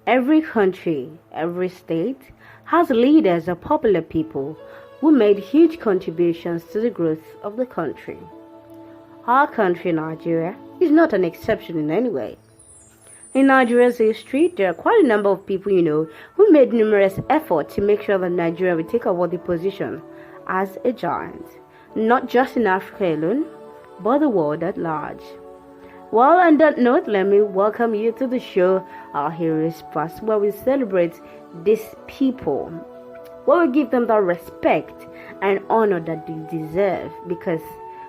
Every country, every state has leaders or popular people who made huge contributions to the growth of the country. Our country, Nigeria, is not an exception in any way. In Nigeria's history, there are quite a number of people who made numerous efforts to make sure that Nigeria would take a worthy position as a giant, not just in Africa alone, but the world at large. Well, on that note, let me welcome you to the show, Our Heroes Past, where we celebrate these people, where we give them the respect and honor that they deserve, because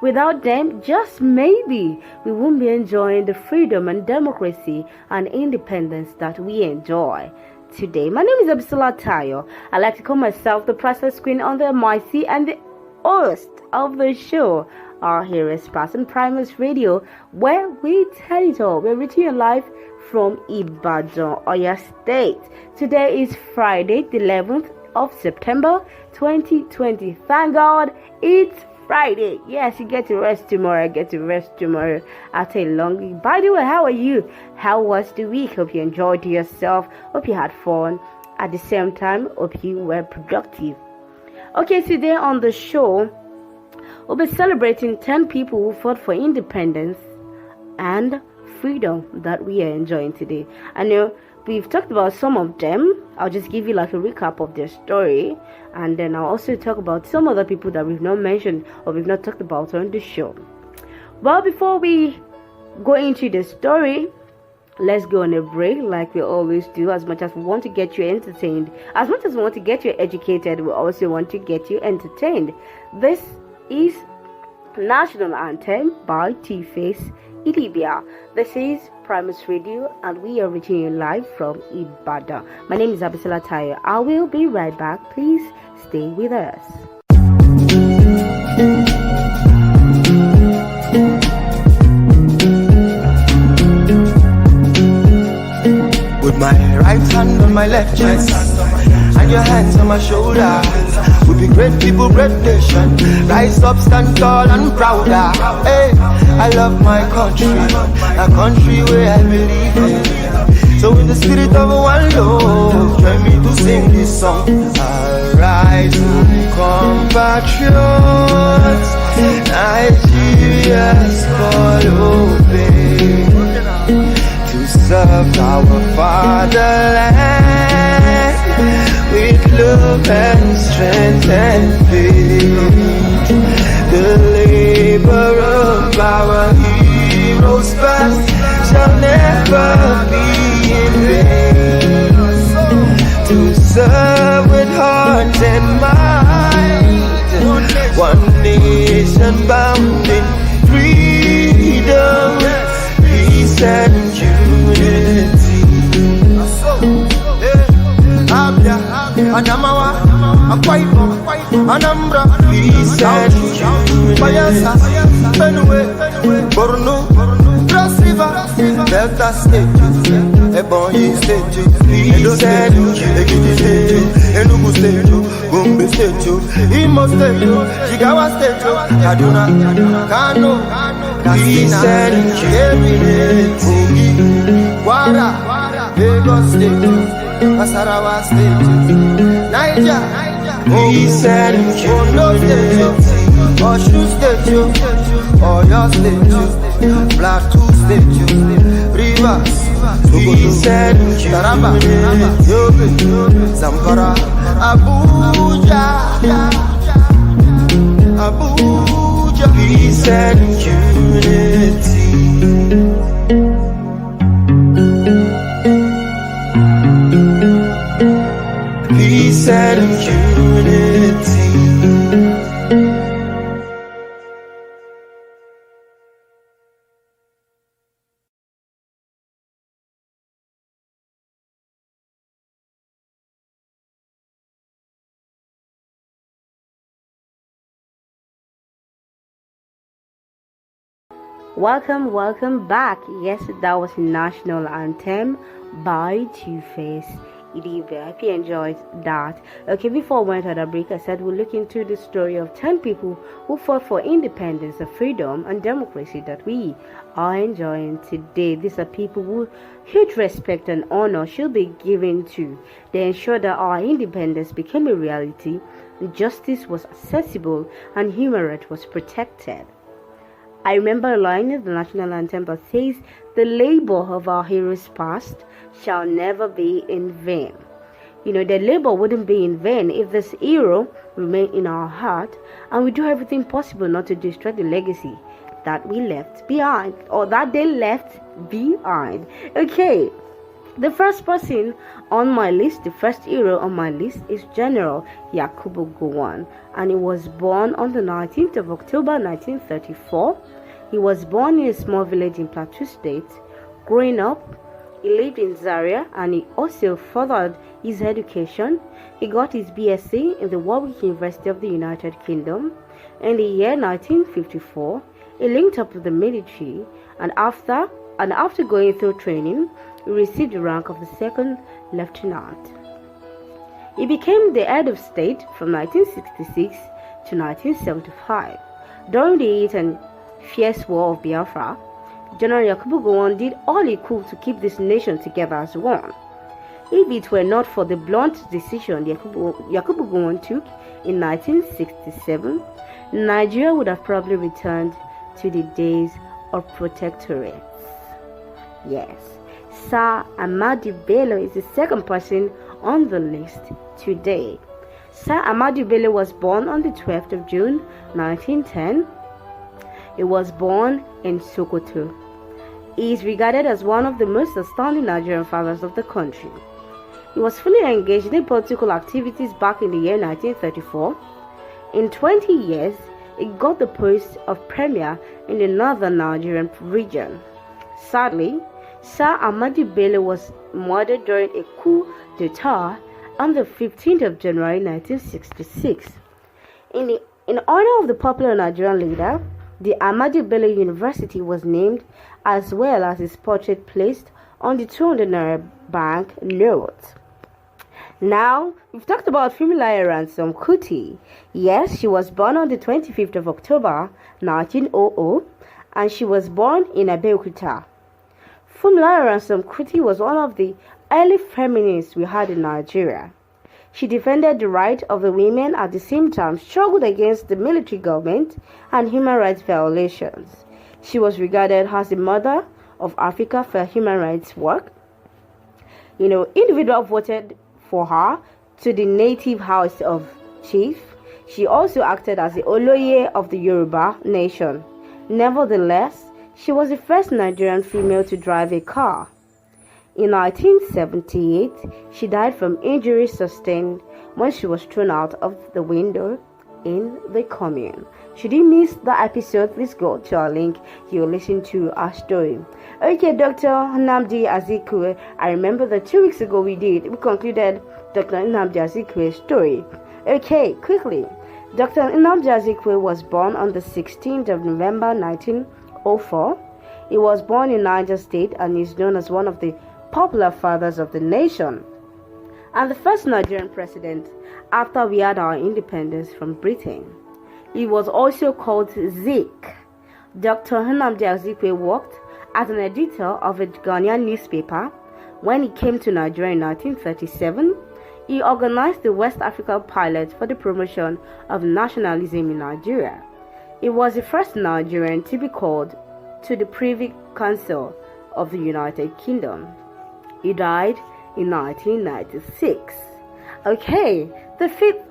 without them, just maybe, we won't be enjoying the freedom and democracy and independence that we enjoy today. My name is Abisola Tayo. I like to call myself the Priceless Queen on the MIC and the host of the show, Our Heroes Past on Primus Radio, where we tell it all. We're reaching you live from Ibadan, Oyo State. Today is Friday, the 11th of September, 2020. Thank God it's Friday. Yes, you get to rest tomorrow. I get to rest tomorrow after a long week. By the way, how are you? How was the week? Hope you enjoyed yourself. Hope you had fun. At the same time, hope you were productive. Okay, today on the show, we'll be celebrating 10 people who fought for independence and freedom that we are enjoying today. I know we've talked about some of them. I'll just give you like a recap of their story, and then I'll also talk about some other people that we've not mentioned or we've not talked about on the show. Well, before we go into the story, let's go on a break like we always do. As much as we want to get you entertained, as much as we want to get you educated, we also want to get you entertained. This is National Anthem by T-Face Idibia. This is Primus Radio, and we are reaching you live from Ibadan. My name is Abisola Tayo. I will be right back. Please stay with us. With my right hand on my left chest and your hands on my shoulder, we be great people, great nation. Rise up, stand tall and prouder. Hey, I love my country, a country where I believe in. So in the spirit of one love, join me to sing this song. Arise, compatriots, Nigeria's call obey. To serve our fatherland with love and strength and faith. The labor of our heroes past shall never be in vain. To serve with heart and mind, one nation bound in freedom, peace and unity. Abia, Adamawa, Akwa Ibom, Anambra, peace and unity. Bayelsa, Benue, Borno, Cross River, Delta State, Ebonyi State, peace and unity. Enugu State, Gombe State, Imo State, Jigawa State, Kaduna, Kano, peace and unity. Kwara, Lagos State, Nasarawa State, Niger, peace and unity. Ondo State, Osun State, Oyo State, Plateau State, Rivers, peace and unity. Taraba, Yobe, Zamfara, Abuja, Abuja, peace and unity. Peace and unity. Welcome back. Yes, that was National Anthem by Two-Face Idibe. I hope you enjoyed that. Okay, before we went on a break, I said we'll look into the story of 10 people who fought for independence, freedom, and democracy that we are enjoying today. These are people who huge respect and honor should be given to. They ensured that our independence became a reality, justice was accessible, and human rights was protected. I remember a line in the national anthem that says, "The labor of our heroes past shall never be in vain." The labor wouldn't be in vain if this hero remained in our heart, and we do everything possible not to destroy the legacy that we left behind, or that they left behind. Okay, the first person on my list, the first hero on my list is General Yakubu Gowon, and he was born on the 19th of October 1934. He was born in a small village in Plateau State. Growing up, he lived in Zaria, and he also furthered his education. He got his BSc in the Warwick University of the United Kingdom. In the year 1954, he linked up with the military, and after going through training, he received the rank of the second lieutenant. He became the head of state from 1966 to 1975. During the heat and fierce war of Biafra, General Yakubu Gowon did all he could to keep this nation together as one. If it were not for the blunt decision Yakubu Gowon took in 1967, Nigeria would have probably returned to the days of protectorates. Yes, Sir Ahmadu Bello is the second person on the list today. Sir Ahmadu Bello was born on the 12th of June 1910. He was born in Sokoto. He is regarded as one of the most outstanding Nigerian fathers of the country. He was fully engaged in political activities back in the year 1934. In 20 years, he got the post of Premier in the northern Nigerian region. Sadly, Sir Ahmadu Bello was murdered during a coup d'etat on the 15th of January 1966. In honor of the popular Nigerian leader, the Ahmadu Bello University was named, as well as his portrait placed on the 200 Naira bank note. Now, we've talked about Funmilayo Ransome Kuti. Yes, she was born on the 25th of October 1900, and she was born in Abeokuta. Funmilayo Ransome Kuti was one of the early feminists we had in Nigeria. She defended the right of the women, at the same time struggled against the military government and human rights violations. She was regarded as the mother of Africa for human rights work. Individuals voted for her to the native House of Chief. She also acted as the Oloye of the Yoruba nation. Nevertheless, she was the first Nigerian female to drive a car. In 1978, she died from injuries sustained when she was thrown out of the window in the commune. Should you miss that episode, please go to our link. You'll listen to our story. Okay, Dr. Nnamdi Azikiwe. I remember that 2 weeks ago we concluded Dr. Nnamdi Azikiwe's story. Okay, quickly. Dr. Nnamdi Azikiwe was born on the 16th of November 1904. He was born in Niger State and is known as one of the popular fathers of the nation and the first Nigerian president after we had our independence from Britain. He was also called Zik. Dr. Nnamdi Azikiwe worked as an editor of a Ghanaian newspaper. When he came to Nigeria in 1937, he organized the West Africa Pilot for the promotion of nationalism in Nigeria. He was the first Nigerian to be called to the Privy Council of the United Kingdom. He died in 1996. Okay, the fifth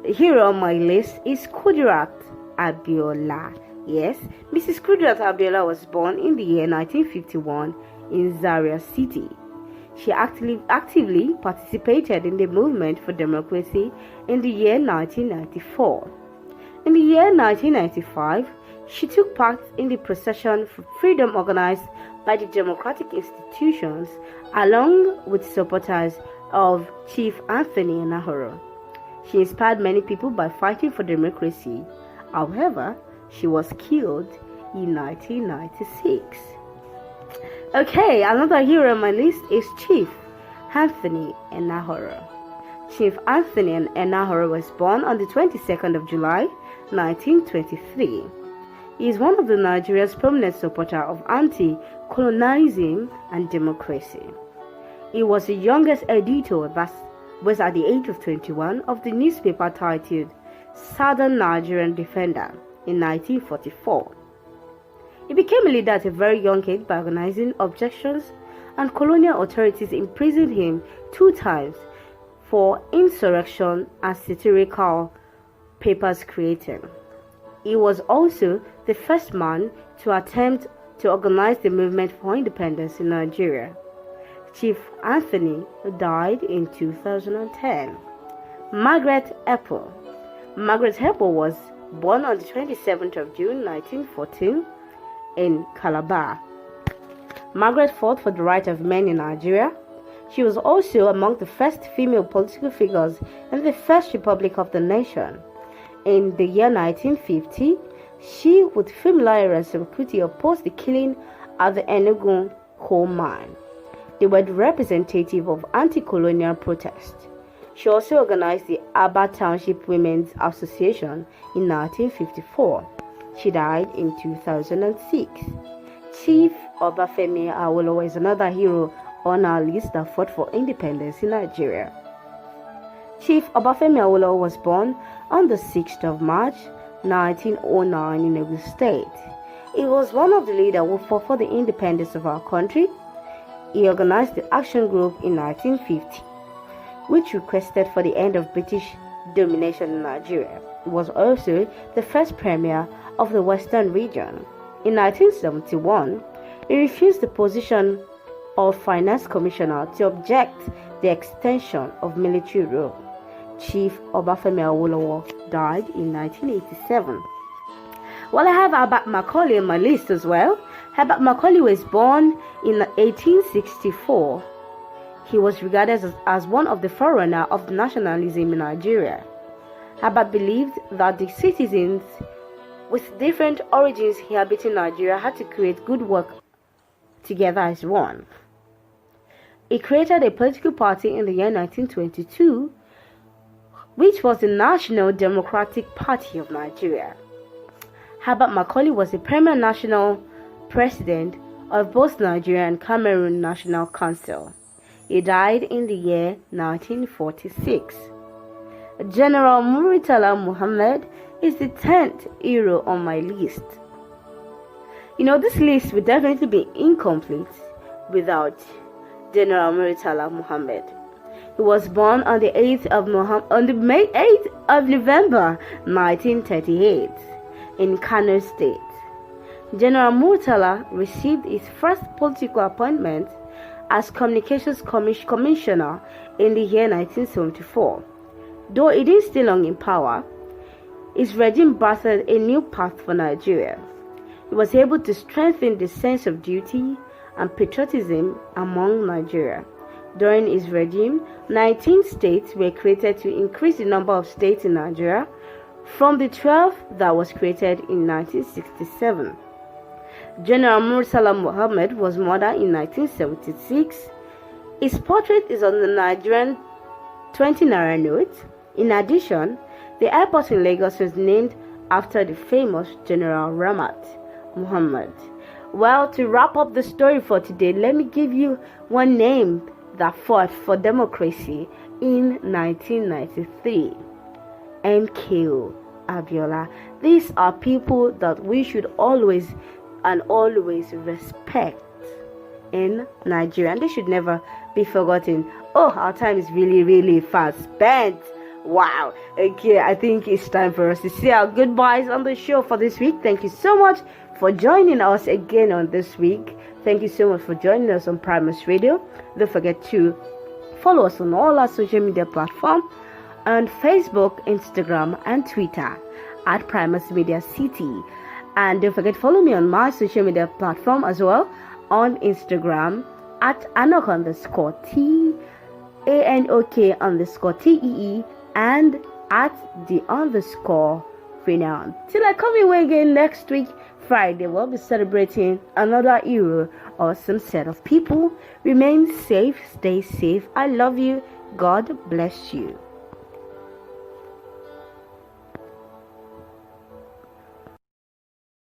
hero on my list is Kudirat Abiola. Yes, Mrs. Kudirat Abiola was born in the year 1951 in Zaria City. She actively participated in the movement for democracy in the year 1994. In the year 1995, she took part in the procession for freedom organized by the democratic institutions along with supporters of Chief Anthony Nahoro. She inspired many people by fighting for democracy. However, she was killed in 1996. Okay, another hero on my list is Chief Anthony Enahoro. Chief Anthony Enahoro was born on the 22nd of July, 1923. He is one of the Nigeria's prominent supporters of anti-colonialism and democracy. He was the youngest editor that was at the age of 21 of the newspaper titled Southern Nigerian Defender in 1944. He became a leader at a very young age by organizing objections, and colonial authorities imprisoned him 2 times for insurrection and satirical papers creating. He was also the first man to attempt to organize the movement for independence in Nigeria. Chief Anthony died in 2010. Margaret Apple. Margaret Apple was born on the 27th of June 1914 in Calabar. Margaret fought for the rights of men in Nigeria. She was also among the first female political figures in the First Republic of the nation. In the year 1950, she, with Funmilayo Ransome-Kuti, opposed the killing at the Enugu coal mine. They were the representative of anti-colonial protest. She also organized the Aba Township Women's Association in 1954. She died in 2006. Chief Obafemi Awolowo is another hero on our list that fought for independence in Nigeria. Chief Obafemi Awolowo was born on the 6th of March 1909 in Enugu State. He was one of the leaders who fought for the independence of our country. He organized the Action Group in 1950, which requested for the end of British domination in Nigeria. He was also the first premier of the Western region. In 1971, he refused the position of Finance Commissioner to object the extension of military rule. Chief Obafemi Awolowo died in 1987. Well, I have Herbert Macaulay on my list as well. Herbert Macaulay was born in 1864. He was regarded as one of the forerunners of nationalism in Nigeria. Herbert believed that the citizens with different origins inhabiting Nigeria had to create good work together as one. He created a political party in the year 1922, which was the National Democratic Party of Nigeria. Herbert Macaulay was the premier national president of both Nigeria and Cameroon National Council. He died in the year 1946. General Muritala Muhammad is the 10th hero on my list. This list would definitely be incomplete without General Muritala Muhammad. He was born on the 8th of November 1938 in Kano State. General Muritala received his first political appointment as Communications Commissioner in the year 1974. Though he didn't stay long in power, his regime birthed a new path for Nigeria. He was able to strengthen the sense of duty and patriotism among Nigeria. During his regime, 19 states were created to increase the number of states in Nigeria from the 12 that was created in 1967. General Muritala Muhammad was murdered in 1976. His portrait is on the Nigerian 20 naira note. In addition, the airport in Lagos was named after the famous General Ramat Muhammad. Well, to wrap up the story for today, let me give you one name that fought for democracy in 1993. MKO Abiola. These are people that we should always respect in Nigeria, and they should never be forgotten. Oh, our time is really fast spent. Wow. Okay, I think it's time for us to say our goodbyes on the show for this week. Thank you so much for joining us again on this week. Thank you so much for joining us on Primus Radio. Don't forget to follow us on all our social media platforms on Facebook, Instagram, and Twitter at Primus Media City. And don't forget to follow me on my social media platform as well on Instagram at Anok_T, ANOK_TEE, and at _Renown. Till I come your way again next week, Friday, we'll be celebrating another hero awesome set of people. Remain safe, stay safe. I love you. God bless you.